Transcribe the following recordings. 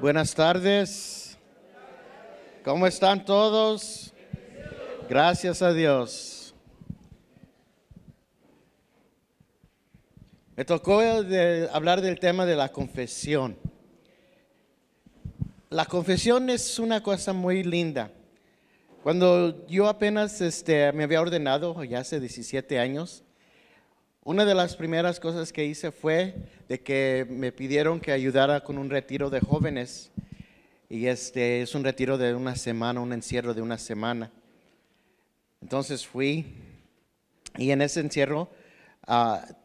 Buenas tardes. ¿Cómo están todos? Gracias a Dios. Me tocó hablar del tema de la confesión. La confesión es una cosa muy linda. Cuando yo apenas me había ordenado, ya hace 17 años, una de las primeras cosas que hice fue de que me pidieron que ayudara con un retiro de jóvenes. Y es un retiro de una semana, un encierro de una semana. Entonces fui y en ese encierro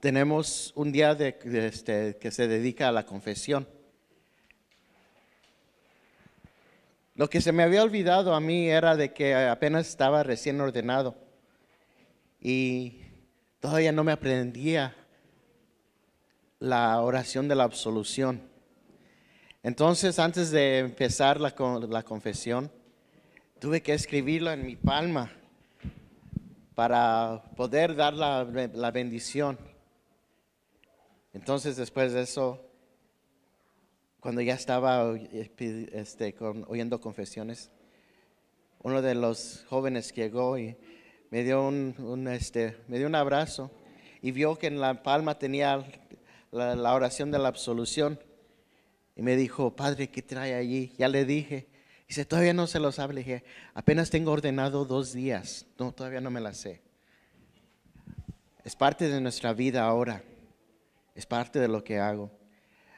tenemos un día que se dedica a la confesión. Lo que se me había olvidado a mí era de que apenas estaba recién ordenado y todavía no me aprendía la oración de la absolución. Entonces, antes de empezar la confesión, tuve que escribirlo en mi palma para poder dar la bendición. Entonces, después de eso, cuando ya estaba oyendo confesiones, uno de los jóvenes llegó y me dio me dio un abrazo y vio que en la palma tenía la oración de la absolución y me dijo: Padre, ¿qué trae allí? Ya le dije. Dice: todavía no se lo sabe. Le dije: apenas tengo ordenado 2 días. No, todavía no me la sé. Es parte de nuestra vida ahora. Es parte de lo que hago.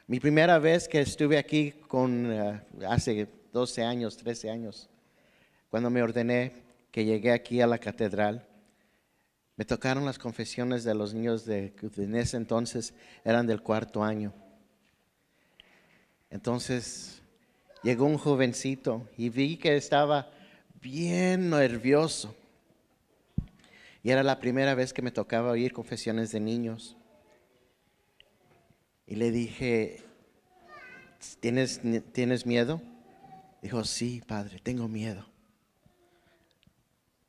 Mi primera vez que estuve aquí hace 12 años, 13 años, cuando me ordené, que llegué aquí a la catedral, me tocaron las confesiones de los niños que en ese entonces eran del 4º año. Entonces llegó un jovencito y vi que estaba bien nervioso. Y era la primera vez que me tocaba oír confesiones de niños. Y le dije: ¿Tienes miedo? Dijo: sí, padre, tengo miedo.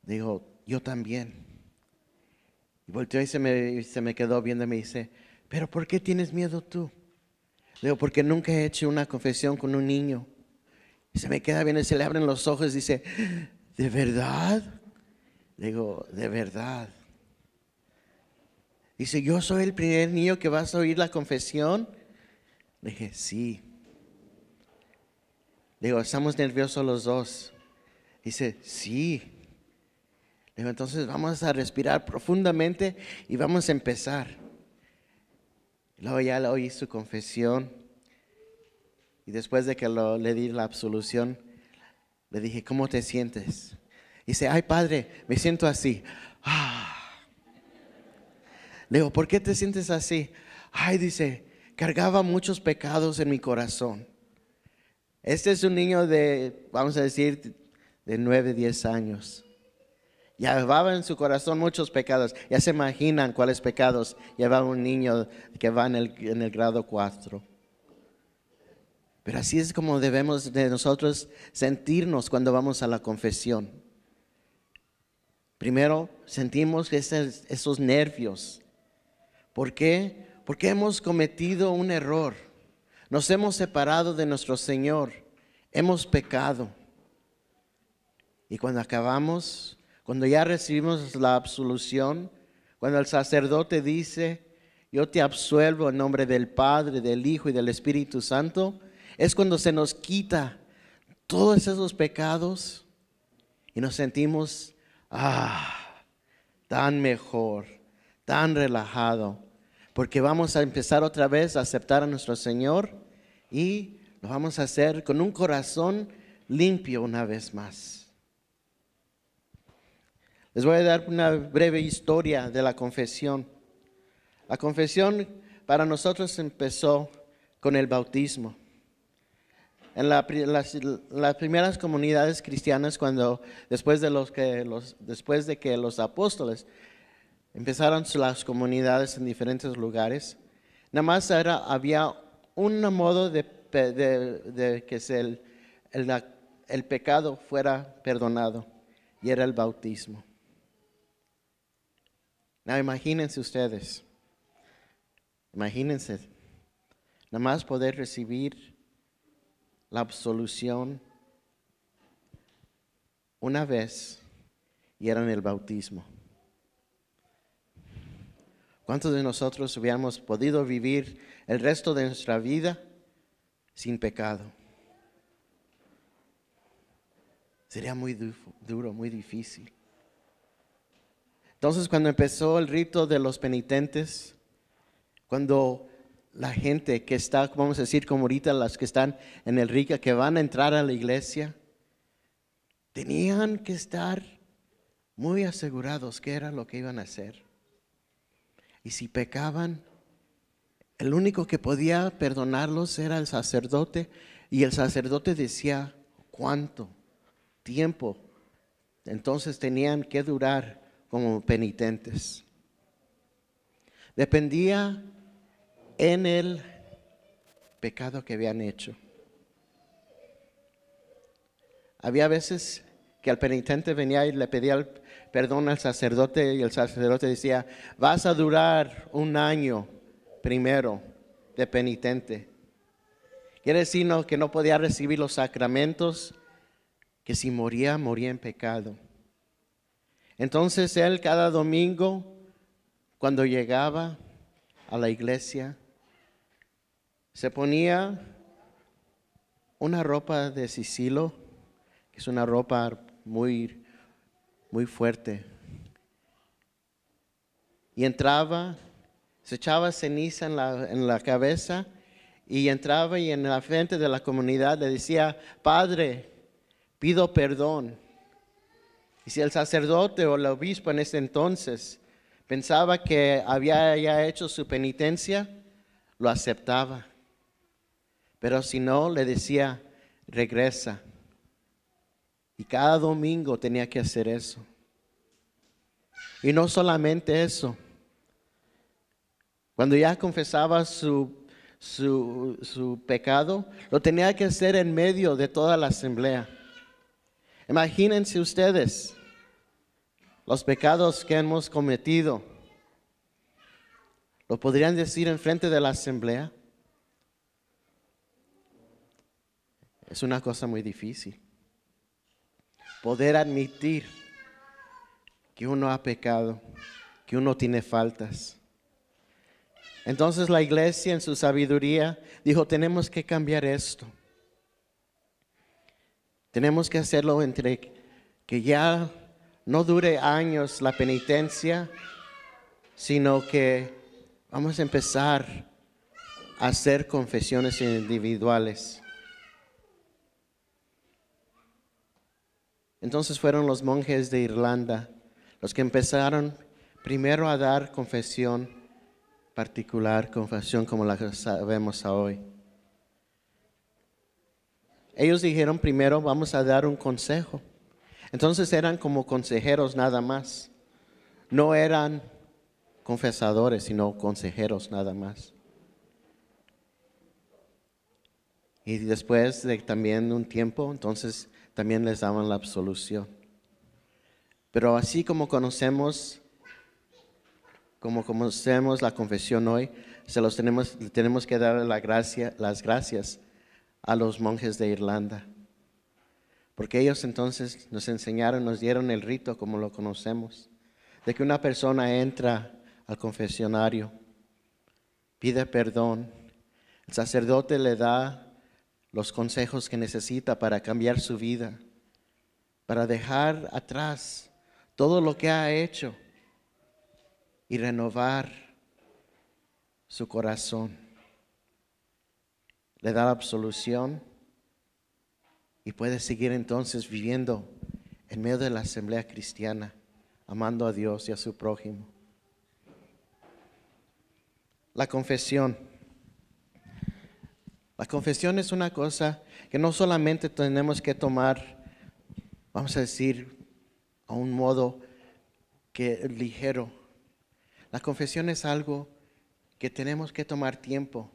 Dijo: yo también. Y volteó y se me quedó viendo y me dice: ¿pero por qué tienes miedo tú? Digo: porque nunca he hecho una confesión con un niño. Y se me queda viendo y se le abren los ojos y dice: ¿de verdad? Digo: de verdad. Dice: ¿yo soy el primer niño que vas a oír la confesión? Le dije: sí. Digo: ¿estamos nerviosos los dos? Dice: sí. Digo: entonces vamos a respirar profundamente y vamos a empezar. Luego ya le oí su confesión y después de que le di la absolución, le dije: ¿cómo te sientes? Dice: ay, padre, me siento así. Le digo: ¿por qué te sientes así? Ay, dice, cargaba muchos pecados en mi corazón. Este es un niño de, vamos a decir, de 9, 10 años. Llevaba en su corazón muchos pecados. Ya se imaginan cuáles pecados lleva un niño que va en el grado 4. Pero así es como debemos de nosotros sentirnos cuando vamos a la confesión. Primero sentimos esos nervios. ¿Por qué? Porque hemos cometido un error. Nos hemos separado de nuestro Señor. Hemos pecado. Y cuando acabamos, cuando ya recibimos la absolución, cuando el sacerdote dice: yo te absuelvo en nombre del Padre, del Hijo y del Espíritu Santo, es cuando se nos quita todos esos pecados y nos sentimos tan mejor, tan relajado, porque vamos a empezar otra vez a aceptar a nuestro Señor y lo vamos a hacer con un corazón limpio una vez más. Les voy a dar una breve historia de la confesión. La confesión para nosotros empezó con el bautismo. En las primeras comunidades cristianas, después de que los apóstoles empezaron las comunidades en diferentes lugares, nada más había un modo de que el pecado fuera perdonado, y era el bautismo. Now, imagínense nada más poder recibir la absolución una vez y era en el bautismo. ¿Cuántos de nosotros hubiéramos podido vivir el resto de nuestra vida sin pecado? Sería muy duro, muy difícil. Entonces, cuando empezó el rito de los penitentes, cuando la gente que está, vamos a decir, como ahorita las que están en el RICA, que van a entrar a la iglesia, tenían que estar muy asegurados qué era lo que iban a hacer. Y si pecaban, el único que podía perdonarlos era el sacerdote, y el sacerdote decía cuánto tiempo entonces tenían que durar como penitentes. Dependía en el pecado que habían hecho. Había veces que el penitente venía y le pedía el perdón al sacerdote, y el sacerdote decía: vas a durar 1 año primero de penitente. Quiere decir que no podía recibir los sacramentos, que si moría, moría en pecado. Entonces él cada domingo, cuando llegaba a la iglesia, se ponía una ropa de sicilo, que es una ropa muy, muy fuerte, y entraba, se echaba ceniza en la cabeza, y entraba y en la frente de la comunidad le decía: Padre, pido perdón. Y si el sacerdote o el obispo en ese entonces pensaba que había ya hecho su penitencia, lo aceptaba. Pero si no, le decía: regresa. Y cada domingo tenía que hacer eso. Y no solamente eso. Cuando ya confesaba su pecado, lo tenía que hacer en medio de toda la asamblea. Imagínense ustedes los pecados que hemos cometido. ¿Lo podrían decir en frente de la asamblea? Es una cosa muy difícil. Poder admitir que uno ha pecado, que uno tiene faltas. Entonces la iglesia en su sabiduría dijo: tenemos que cambiar esto. Tenemos que hacerlo entre que ya no dure años la penitencia, sino que vamos a empezar a hacer confesiones individuales. Entonces fueron los monjes de Irlanda los que empezaron primero a dar confesión particular, confesión como la que sabemos hoy. Ellos dijeron: primero vamos a dar un consejo. Entonces eran como consejeros nada más. No eran confesadores, sino consejeros nada más. Y después de también un tiempo, entonces también les daban la absolución. Pero así como conocemos la confesión hoy, tenemos que dar las gracias a los monjes de Irlanda. Porque ellos entonces nos enseñaron, nos dieron el rito como lo conocemos, de que una persona entra al confesionario, pide perdón, el sacerdote le da los consejos que necesita para cambiar su vida, para dejar atrás todo lo que ha hecho y renovar su corazón. Le da la absolución y puede seguir entonces viviendo en medio de la asamblea cristiana, amando a Dios y a su prójimo. La confesión. La confesión es una cosa que no solamente tenemos que tomar, vamos a decir, a un modo ligero. La confesión es algo que tenemos que tomar tiempo.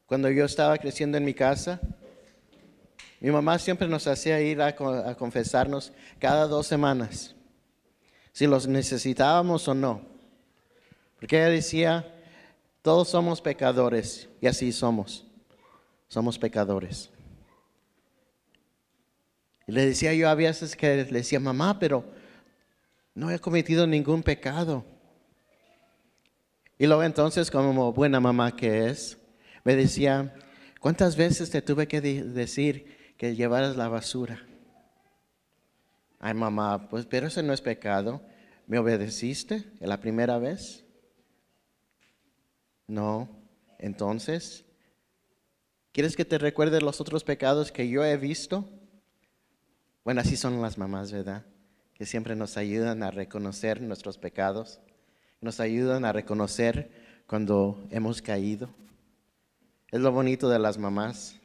Cuando yo estaba creciendo en mi casa, mi mamá siempre nos hacía ir a confesarnos cada 2 semanas, si los necesitábamos o no. Porque ella decía: todos somos pecadores, y así somos. somos pecadores. Y le decía yo a veces que le decía, mamá, pero no he cometido ningún pecado. Y luego entonces, como buena mamá que es, me decía, ¿cuántas veces te tuve que decir que llevaras la basura? Ay, mamá, pues, pero eso no es pecado. ¿Me obedeciste la primera vez? No. Entonces, ¿quieres que te recuerde los otros pecados que yo he visto? Bueno, así son las mamás, ¿verdad? Que siempre nos ayudan a reconocer nuestros pecados. Nos ayudan a reconocer cuando hemos caído. Es lo bonito de las mamás.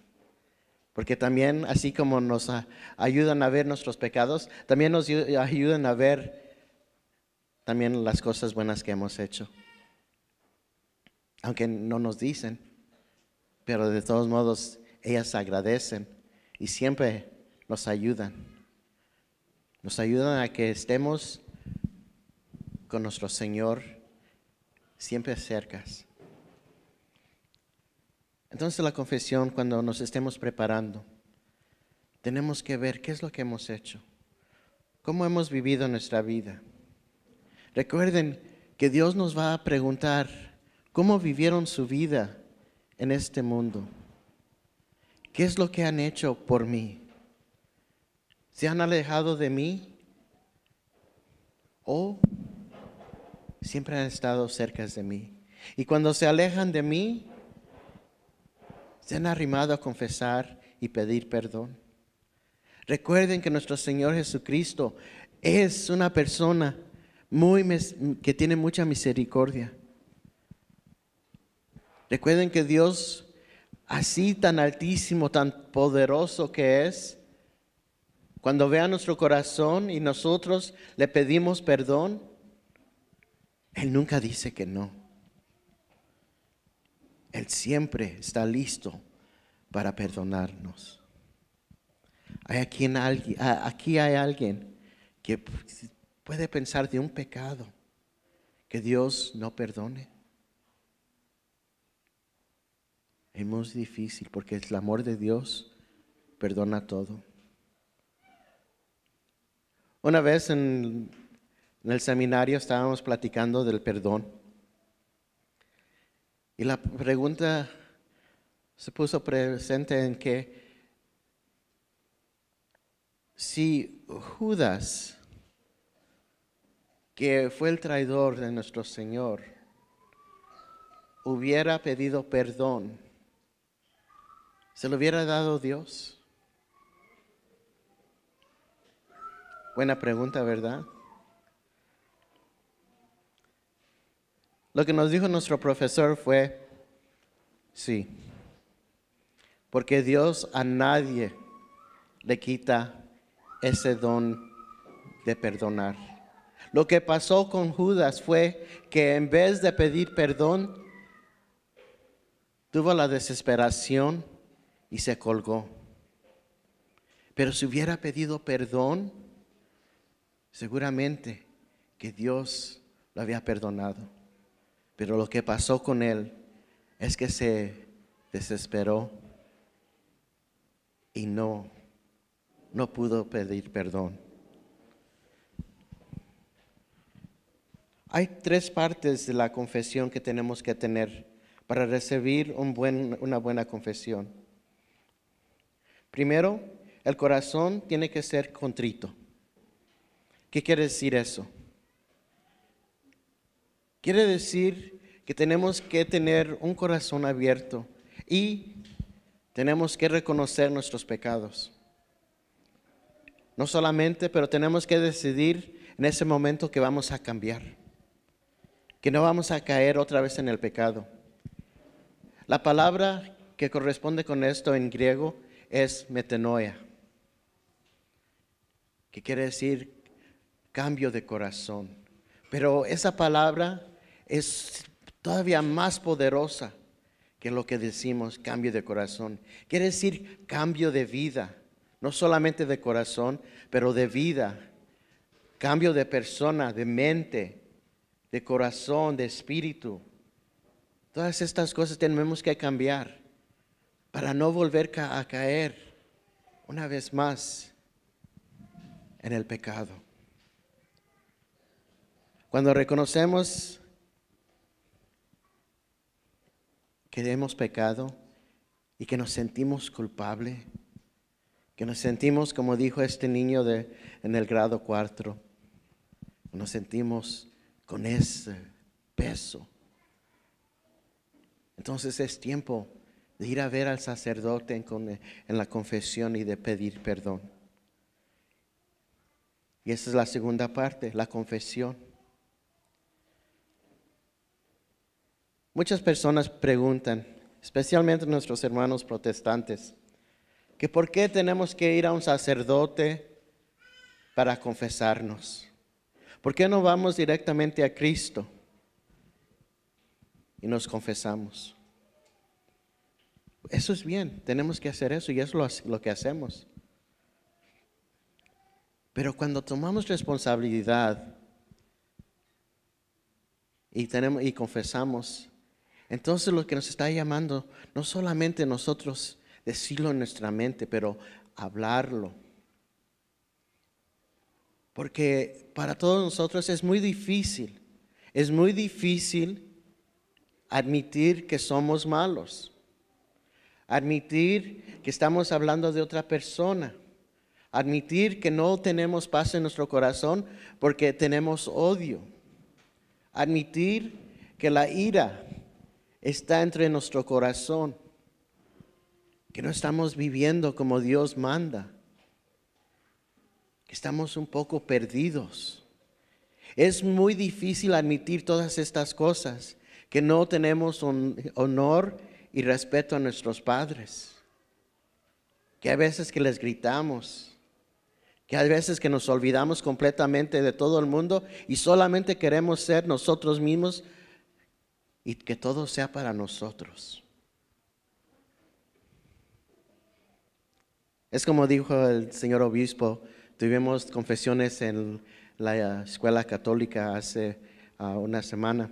Porque también, así como nos ayudan a ver nuestros pecados, también nos ayudan a ver también las cosas buenas que hemos hecho. Aunque no nos dicen, pero de todos modos ellas agradecen y siempre nos ayudan. Nos ayudan a que estemos con nuestro Señor siempre cerca. Entonces la confesión, cuando nos estemos preparando, tenemos que ver qué es lo que hemos hecho, cómo hemos vivido nuestra vida. Recuerden que Dios nos va a preguntar cómo vivieron su vida en este mundo. ¿Qué es lo que han hecho por mí? ¿Se han alejado de mí? ¿O siempre han estado cerca de mí? Y cuando se alejan de mí, ¿se han arrimado a confesar y pedir perdón? Recuerden que nuestro Señor Jesucristo es una persona que tiene mucha misericordia. Recuerden que Dios, así tan altísimo, tan poderoso que es, cuando vea nuestro corazón y nosotros le pedimos perdón, Él nunca dice que no. Él siempre está listo para perdonarnos. Aquí hay alguien que puede pensar de un pecado que Dios no perdone. Es muy difícil porque el amor de Dios perdona todo. Una vez en el seminario estábamos platicando del perdón. Y la pregunta se puso presente en que si Judas, que fue el traidor de nuestro Señor, hubiera pedido perdón, ¿se lo hubiera dado Dios? Buena pregunta, ¿verdad? Lo que nos dijo nuestro profesor fue, sí, porque Dios a nadie le quita ese don de perdonar. Lo que pasó con Judas fue que en vez de pedir perdón, tuvo la desesperación y se colgó. Pero si hubiera pedido perdón, seguramente que Dios lo había perdonado. Pero lo que pasó con él es que se desesperó y no pudo pedir perdón. Hay 3 partes de la confesión que tenemos que tener para recibir una buena confesión. Primero, el corazón tiene que ser contrito. ¿Qué quiere decir eso? Quiere decir que tenemos que tener un corazón abierto y tenemos que reconocer nuestros pecados. No solamente, pero tenemos que decidir en ese momento que vamos a cambiar, que no vamos a caer otra vez en el pecado. La palabra que corresponde con esto en griego es metanoia, que quiere decir cambio de corazón. Pero esa palabra es todavía más poderosa que lo que decimos cambio de corazón. Quiere decir cambio de vida, no solamente de corazón, pero de vida, cambio de persona, de mente, de corazón, de espíritu. Todas estas cosas tenemos que cambiar para no volver a caer una vez más en el pecado. Cuando reconocemos que hemos pecado y que nos sentimos culpables, que nos sentimos, como dijo este niño en el grado 4, nos sentimos con ese peso. Entonces es tiempo de ir a ver al sacerdote en la confesión y de pedir perdón. Y esa es la segunda parte, la confesión. Muchas personas preguntan, especialmente nuestros hermanos protestantes, que por qué tenemos que ir a un sacerdote para confesarnos. ¿Por qué no vamos directamente a Cristo y nos confesamos? Eso es bien, tenemos que hacer eso y eso es lo que hacemos. Pero cuando tomamos responsabilidad y confesamos, entonces lo que nos está llamando, no solamente nosotros decirlo en nuestra mente, pero hablarlo. Porque para todos nosotros es muy difícil admitir que somos malos, admitir que estamos hablando de otra persona, admitir que no tenemos paz en nuestro corazón porque tenemos odio, admitir que la ira está entre nuestro corazón, que no estamos viviendo como Dios manda, que estamos un poco perdidos. Es muy difícil admitir todas estas cosas, que no tenemos honor y respeto a nuestros padres, que hay veces que les gritamos, que hay veces que nos olvidamos completamente de todo el mundo y solamente queremos ser nosotros mismos y que todo sea para nosotros. Es como dijo el señor obispo, tuvimos confesiones en la escuela católica hace una semana.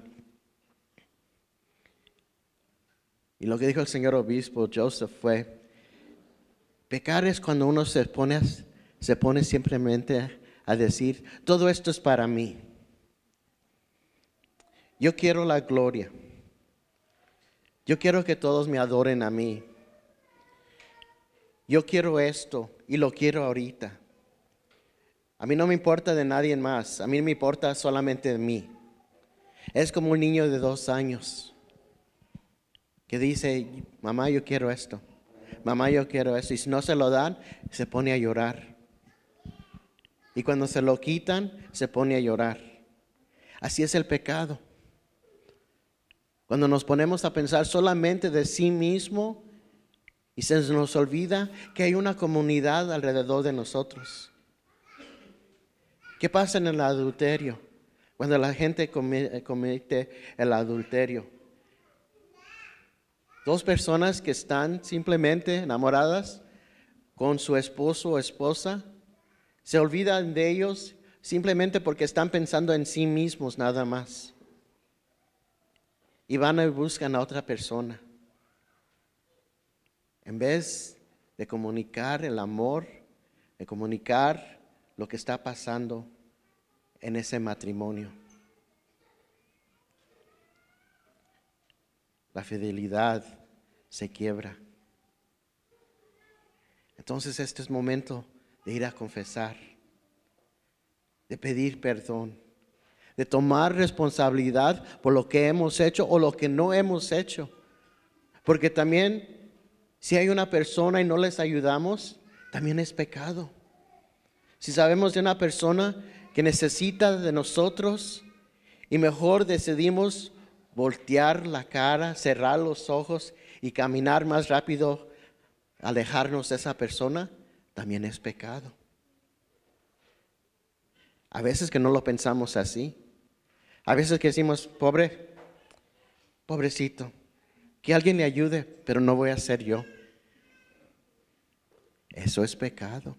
Y lo que dijo el señor obispo Joseph fue, pecar es cuando uno se pone simplemente a decir, todo esto es para mí. Yo quiero la gloria. Yo quiero que todos me adoren a mí. Yo quiero esto y lo quiero ahorita. A mí no me importa de nadie más, a mí me importa solamente de mí. Es como un niño de 2 años que dice, mamá, yo quiero esto. Mamá, yo quiero esto. Y si no se lo dan, se pone a llorar. Y cuando se lo quitan, se pone a llorar. Así es el pecado. Cuando nos ponemos a pensar solamente de sí mismo y se nos olvida que hay una comunidad alrededor de nosotros. ¿Qué pasa en el adulterio? Cuando la gente comete el adulterio. 2 personas que están simplemente enamoradas con su esposo o esposa, se olvidan de ellos simplemente porque están pensando en sí mismos nada más. Y van y buscan a otra persona. En vez de comunicar el amor, de comunicar lo que está pasando en ese matrimonio. La fidelidad se quiebra. Entonces este es momento de ir a confesar, de pedir perdón, de tomar responsabilidad por lo que hemos hecho o lo que no hemos hecho. Porque también si hay una persona y no les ayudamos, también es pecado. Si sabemos de una persona que necesita de nosotros y mejor decidimos voltear la cara, cerrar los ojos y caminar más rápido, alejarnos de esa persona, también es pecado. A veces que no lo pensamos así. A veces que decimos, pobrecito, que alguien le ayude, pero no voy a ser yo. Eso es pecado.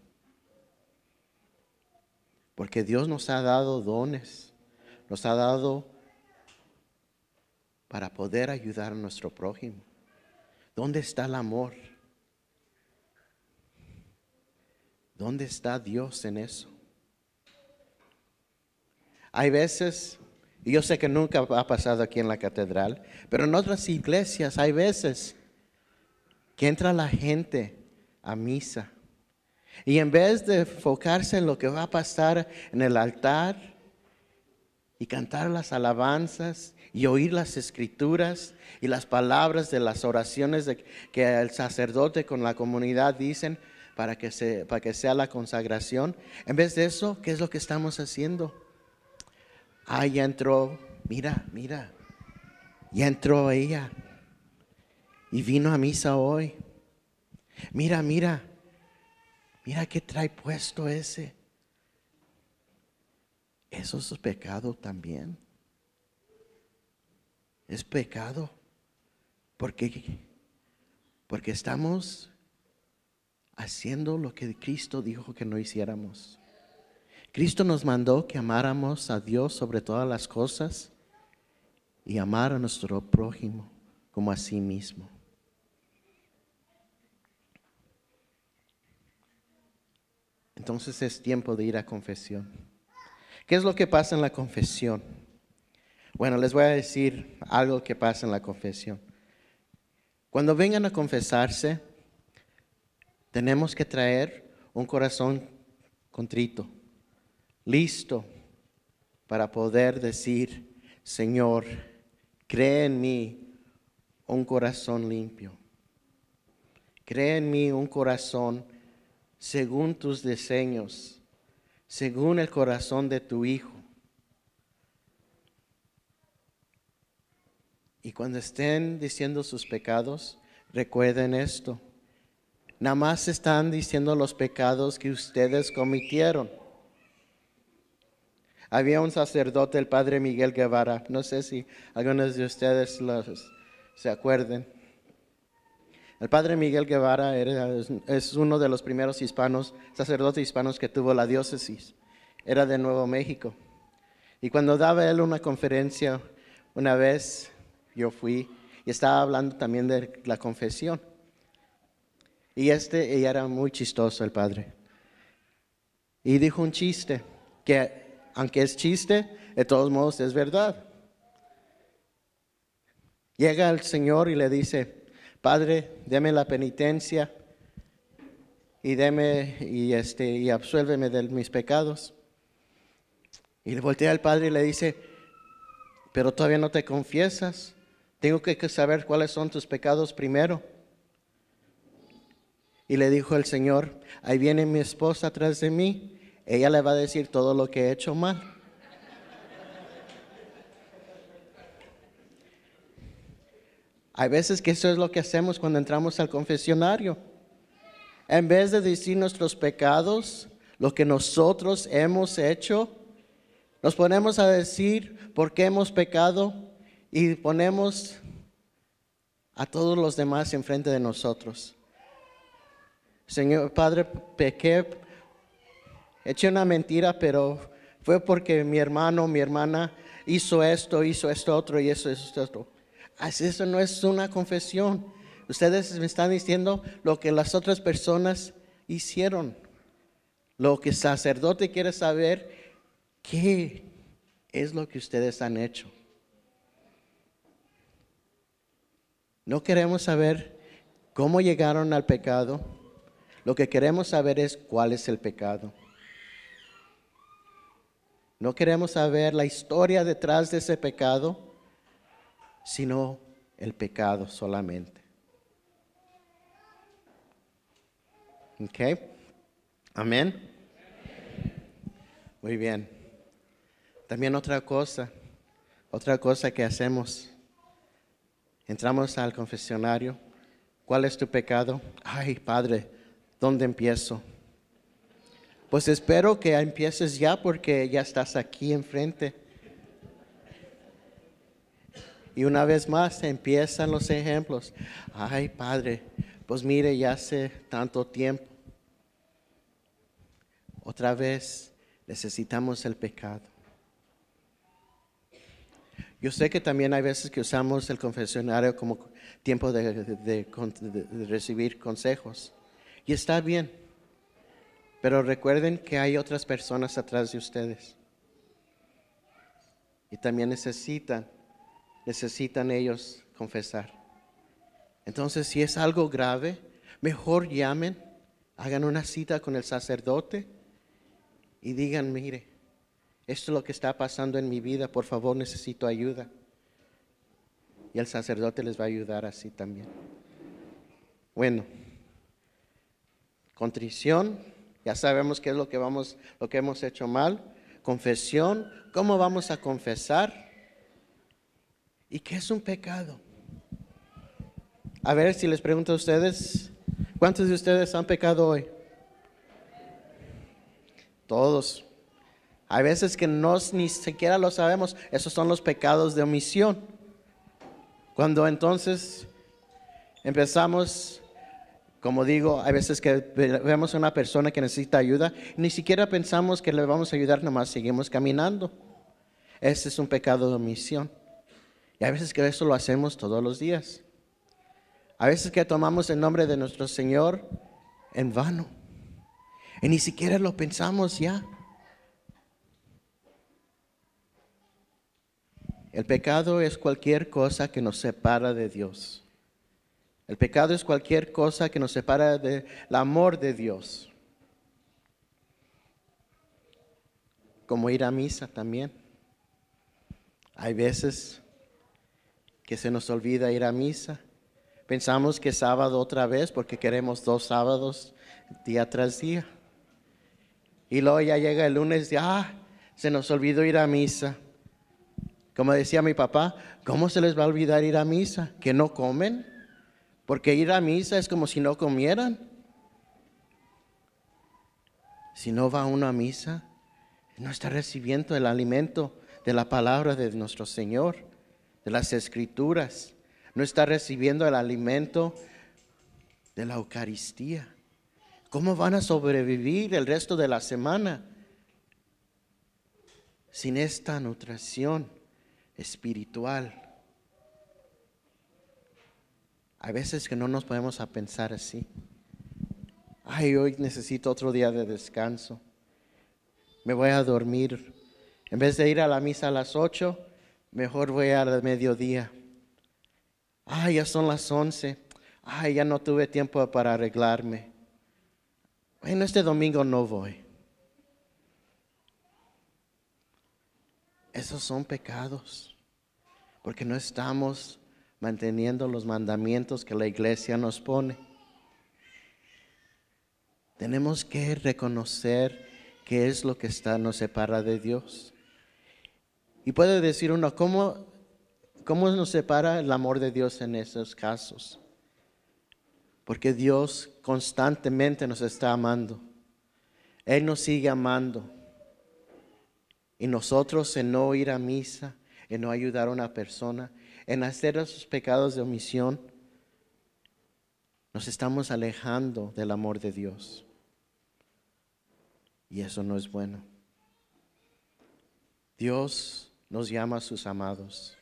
Porque Dios nos ha dado dones, nos ha dado para poder ayudar a nuestro prójimo. ¿Dónde está el amor? ¿Dónde está Dios en eso? Hay veces, y yo sé que nunca ha pasado aquí en la catedral, pero en otras iglesias hay veces que entra la gente a misa y en vez de enfocarse en lo que va a pasar en el altar y cantar las alabanzas y oír las escrituras y las palabras de las oraciones que el sacerdote con la comunidad dicen para que sea la consagración, en vez de eso, ¿qué es lo que estamos haciendo? Ya entró, mira, ya entró ella y vino a misa hoy. Mira qué trae puesto ese. Eso es pecado también. Es pecado porque estamos haciendo lo que Cristo dijo que no hiciéramos. Cristo nos mandó que amáramos a Dios sobre todas las cosas y amar a nuestro prójimo como a sí mismo. Entonces es tiempo de ir a confesión. ¿Qué es lo que pasa en la confesión? Bueno, les voy a decir algo que pasa en la confesión. Cuando vengan a confesarse, tenemos que traer un corazón contrito, listo para poder decir, Señor, crea en mí un corazón limpio. Crea en mí un corazón según tus diseños, según el corazón de tu Hijo. Y cuando estén diciendo sus pecados, recuerden esto. Nada más están diciendo los pecados que ustedes cometieron. Había un sacerdote, el padre Miguel Guevara, no sé si algunos de ustedes se acuerden. El padre Miguel Guevara es uno de los primeros sacerdotes hispanos que tuvo la diócesis. Era de Nuevo México. Y cuando daba él una conferencia, una vez yo fui y estaba hablando también de la confesión. Y era muy chistoso el padre. Y dijo un chiste, que aunque es chiste, de todos modos es verdad. Llega el Señor y le dice, Padre, deme la penitencia y absuélveme de mis pecados. Y le voltea al Padre y le dice, pero todavía no te confiesas. Tengo que saber cuáles son tus pecados primero. Y le dijo el Señor, ahí viene mi esposa atrás de mí. Ella le va a decir todo lo que he hecho mal. Hay veces que eso es lo que hacemos cuando entramos al confesionario. En vez de decir nuestros pecados, lo que nosotros hemos hecho, nos ponemos a decir por qué hemos pecado y ponemos a todos los demás enfrente de nosotros. Señor Padre, pequé, eché una mentira, pero fue porque mi hermano, mi hermana hizo esto otro y eso otro. Eso no es una confesión. Ustedes me están diciendo lo que las otras personas hicieron. Lo que el sacerdote quiere saber, ¿qué es lo que ustedes han hecho? No queremos saber cómo llegaron al pecado. Lo que queremos saber es cuál es el pecado. No queremos saber la historia detrás de ese pecado, sino el pecado solamente. ¿Ok? Amén. Muy bien. También otra cosa que hacemos. Entramos al confesionario. ¿Cuál es tu pecado? Ay, Padre, ¿dónde empiezo? Pues espero que empieces ya porque ya estás aquí enfrente. Y una vez más empiezan los ejemplos. Ay, Padre, pues mire, ya hace tanto tiempo. Otra vez necesitamos el pecado. Yo sé que también hay veces que usamos el confesionario como tiempo de recibir consejos. Y está bien. Pero recuerden que hay otras personas atrás de ustedes. Y también necesitan ellos confesar. Entonces, si es algo grave, mejor llamen, hagan una cita con el sacerdote y digan, mire, esto es lo que está pasando en mi vida, por favor necesito ayuda. Y el sacerdote les va a ayudar así también. Bueno, contrición, ya sabemos qué es lo que hemos hecho mal. Confesión, ¿cómo vamos a confesar? ¿Y qué es un pecado? A ver si les pregunto a ustedes, ¿cuántos de ustedes han pecado hoy? Todos. Hay veces que ni siquiera lo sabemos. Esos son los pecados de omisión. Cuando entonces empezamos, como digo, hay veces que vemos a una persona que necesita ayuda, ni siquiera pensamos que le vamos a ayudar, nomás seguimos caminando. Ese es un pecado de omisión. Y hay veces que eso lo hacemos todos los días. A veces que tomamos el nombre de nuestro Señor en vano. Y ni siquiera lo pensamos ya. El pecado es cualquier cosa que nos separa de Dios. El pecado es cualquier cosa que nos separa del amor de Dios. Como ir a misa también. Hay veces que se nos olvida ir a misa. Pensamos que es sábado otra vez porque queremos 2 sábados día tras día. Y luego ya llega el lunes y se nos olvidó ir a misa. Como decía mi papá, ¿cómo se les va a olvidar ir a misa? ¿Que no comen? Porque ir a misa es como si no comieran. Si no va uno a misa, no está recibiendo el alimento de la palabra de nuestro Señor, de las Escrituras. No está recibiendo el alimento de la Eucaristía. ¿Cómo van a sobrevivir el resto de la semana sin esta nutrición espiritual? Hay veces que no nos podemos a pensar así. Hoy necesito otro día de descanso. Me voy a dormir. En vez de ir a la misa a las 8, mejor voy al mediodía. Ya son las 11. Ya no tuve tiempo para arreglarme. Bueno, este domingo no voy. Esos son pecados, porque no estamos manteniendo los mandamientos que la iglesia nos pone. Tenemos que reconocer qué es lo que nos separa de Dios. Y puede decir uno, ¿cómo nos separa el amor de Dios en esos casos? Porque Dios constantemente nos está amando. Él nos sigue amando. Y nosotros en no ir a misa, en no ayudar a una persona, en hacer esos pecados de omisión, nos estamos alejando del amor de Dios. Y eso no es bueno. Dios nos llama a sus amados.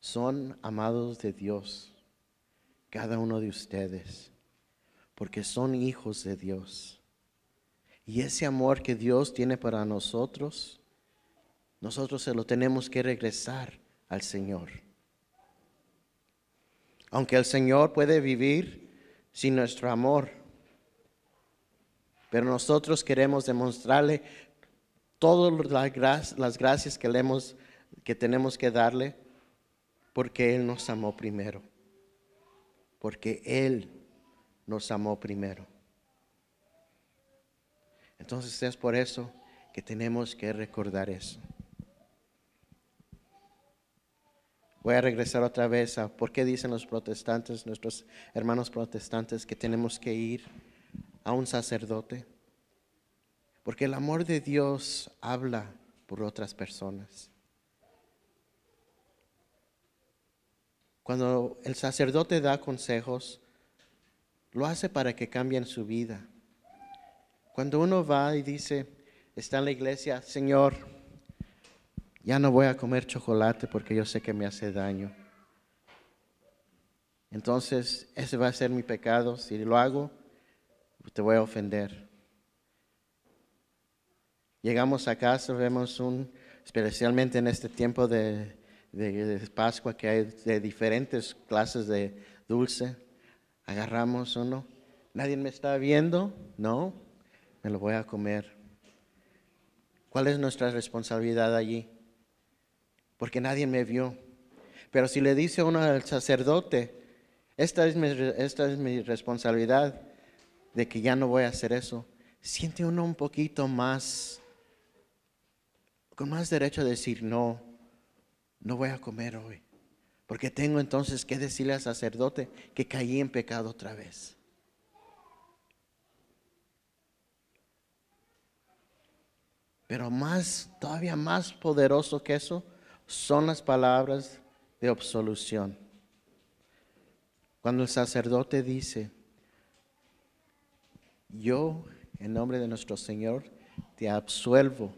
Son amados de Dios, cada uno de ustedes, porque son hijos de Dios. Y ese amor que Dios tiene para nosotros se lo tenemos que regresar al Señor. Aunque el Señor puede vivir sin nuestro amor, pero nosotros queremos demostrarle todas las gracias que tenemos que darle, porque Él nos amó primero. Porque Él nos amó primero. Entonces es por eso que tenemos que recordar eso. Voy a regresar otra vez a por qué dicen los protestantes, nuestros hermanos protestantes, que tenemos que ir a un sacerdote. Porque el amor de Dios habla por otras personas. Cuando el sacerdote da consejos, lo hace para que cambien su vida. Cuando uno va y dice, está en la iglesia, Señor, ya no voy a comer chocolate porque yo sé que me hace daño. Entonces, ese va a ser mi pecado. Si lo hago, te voy a ofender. Llegamos a casa, vemos especialmente en este tiempo de Pascua, que hay de diferentes clases de dulce. Agarramos uno. ¿Nadie me está viendo? No, me lo voy a comer. ¿Cuál es nuestra responsabilidad allí? Porque nadie me vio. Pero si le dice uno al sacerdote, esta es mi responsabilidad de que ya no voy a hacer eso, siente uno un poquito más, con más derecho a decir, no voy a comer hoy. Porque tengo entonces que decirle al sacerdote que caí en pecado otra vez. Pero todavía más poderoso que eso, son las palabras de absolución. Cuando el sacerdote dice, yo, en nombre de nuestro Señor, te absuelvo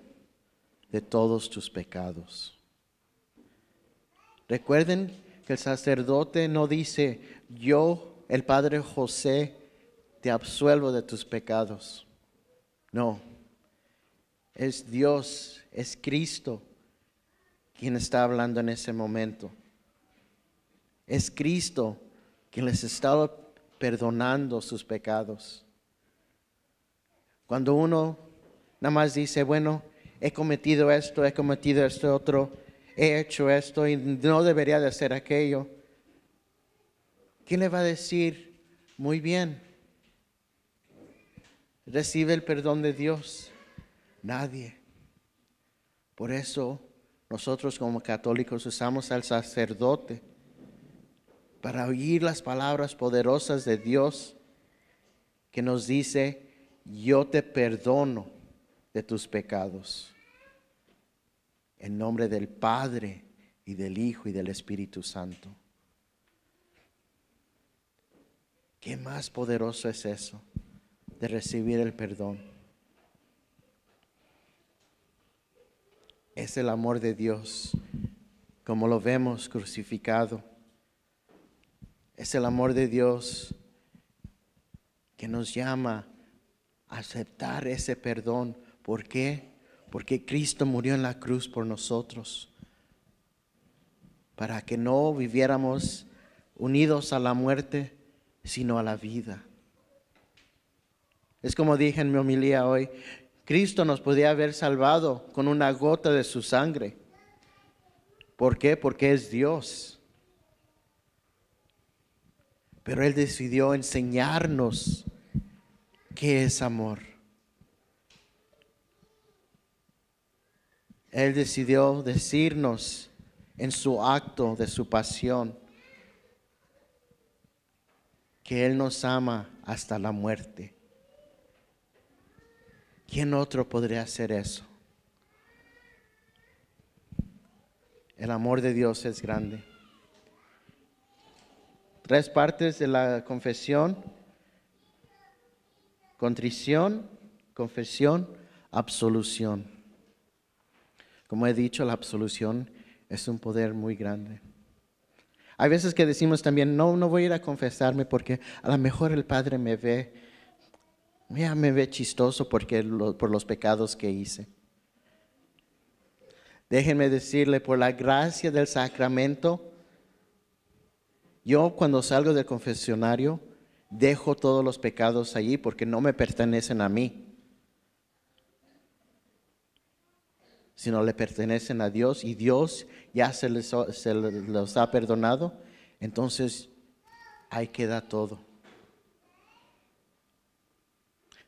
de todos tus pecados. Recuerden que el sacerdote no dice, yo, el Padre José, te absuelvo de tus pecados. No, es Dios, es Cristo quien está hablando en ese momento. Es Cristo quien les está perdonando sus pecados. Cuando uno nada más dice, bueno, he cometido esto otro, he hecho esto y no debería de hacer aquello, ¿quién le va a decir, muy bien, recibe el perdón de Dios? Nadie. Por eso nosotros como católicos usamos al sacerdote para oír las palabras poderosas de Dios que nos dice, yo te perdono de tus pecados. En nombre del Padre y del Hijo y del Espíritu Santo. ¿Qué más poderoso es eso de recibir el perdón? Es el amor de Dios, como lo vemos crucificado. Es el amor de Dios que nos llama a aceptar ese perdón. ¿Por qué? Porque Cristo murió en la cruz por nosotros, para que no viviéramos unidos a la muerte, sino a la vida. Es como dije en mi homilía hoy, Cristo nos podía haber salvado con una gota de su sangre. ¿Por qué? Porque es Dios. Pero Él decidió enseñarnos qué es amor. Él decidió decirnos en su acto de su pasión que Él nos ama hasta la muerte. ¿Quién otro podría hacer eso? El amor de Dios es grande. 3 partes de la confesión: contrición, confesión, absolución. Como he dicho, la absolución es un poder muy grande. Hay veces que decimos también, no voy a ir a confesarme porque a lo mejor el Padre me ve chistoso por los pecados que hice. Déjenme decirle, por la gracia del sacramento, yo cuando salgo del confesionario, dejo todos los pecados allí porque no me pertenecen a mí, sino le pertenecen a Dios, y Dios ya se los ha perdonado. Entonces ahí queda todo.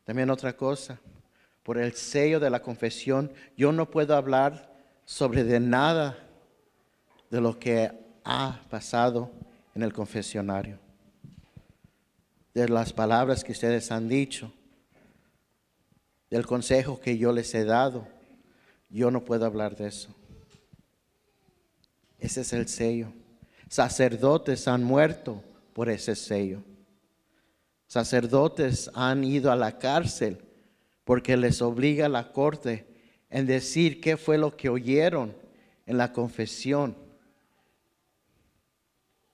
También otra cosa, por el sello de la confesión, yo no puedo hablar sobre de nada de lo que ha pasado en el confesionario, de las palabras que ustedes han dicho, del consejo que yo les he dado. Yo no puedo hablar de eso. Ese es el sello. Sacerdotes han muerto por ese sello. Sacerdotes han ido a la cárcel porque les obliga la corte en decir qué fue lo que oyeron en la confesión.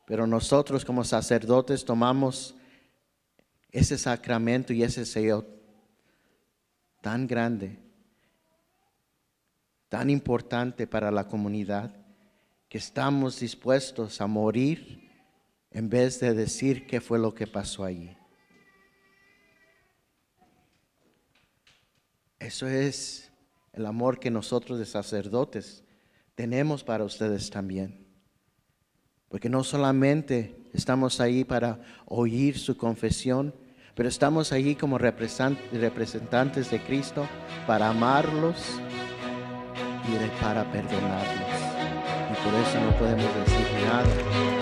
Pero nosotros como sacerdotes tomamos ese sacramento y ese sello tan grande, tan importante para la comunidad, que estamos dispuestos a morir en vez de decir qué fue lo que pasó allí. Eso es el amor que nosotros de sacerdotes tenemos para ustedes también. Porque no solamente estamos ahí para oír su confesión, pero estamos allí como representantes de Cristo para amarlos y para perdonarlos. Y por eso no podemos decir nada